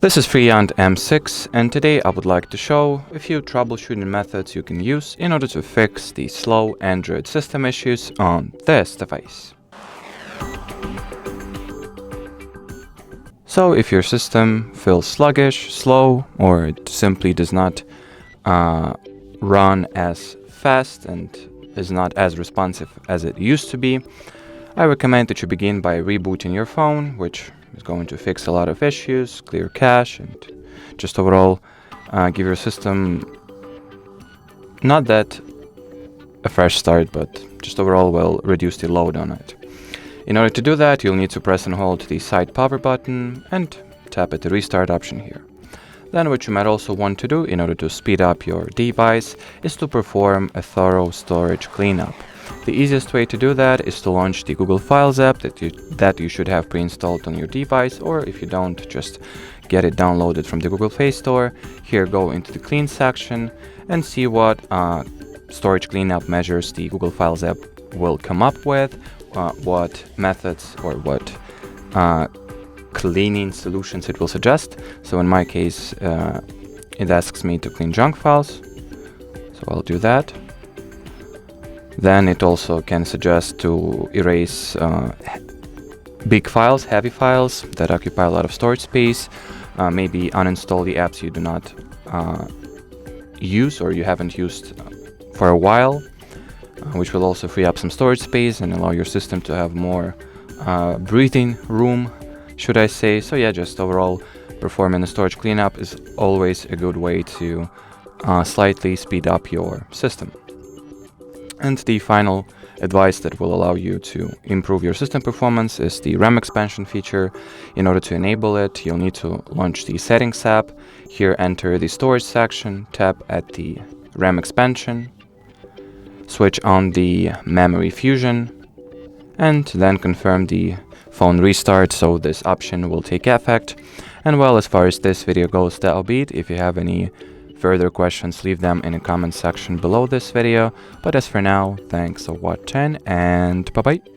This is FreeYond M6, and today I would like to show a few troubleshooting methods you can use in order to fix the slow Android system issues on this device. So if your system feels sluggish, slow, or it simply does not run as fast and is not as responsive as it used to be, I recommend that you begin by rebooting your phone, which is going to fix a lot of issues, clear cache, and just overall give your system not that a fresh start, but just overall will reduce the load on it. In order to do that, you'll need to press and hold the side power button and tap at the restart option here. Then what you might also want to do in order to speed up your device is to perform a thorough storage cleanup. The easiest way to do that is to launch the Google Files app that you should have pre-installed on your device, or if you don't, just get it downloaded from the Google Play Store. Here, go into the Clean section and see what storage cleanup measures the Google Files app will come up with, what methods or what cleaning solutions it will suggest. So in my case, it asks me to clean junk files, so I'll do that. Then it also can suggest to erase big files, heavy files that occupy a lot of storage space, maybe uninstall the apps you do not use or you haven't used for a while, which will also free up some storage space and allow your system to have more breathing room, should I say. So yeah, just overall performing a storage cleanup is always a good way to slightly speed up your system. And the final advice that will allow you to improve your system performance is the RAM expansion feature. In order to enable it, you'll need to launch the Settings app. Here, enter the Storage section, tap at the RAM expansion, switch on the Memory Fusion, and then confirm the phone restart, so this option will take effect. And well, as far as this video goes, that'll be it. If you have any further questions, leave them in the comment section below this video. But as for now, thanks for watching and bye bye.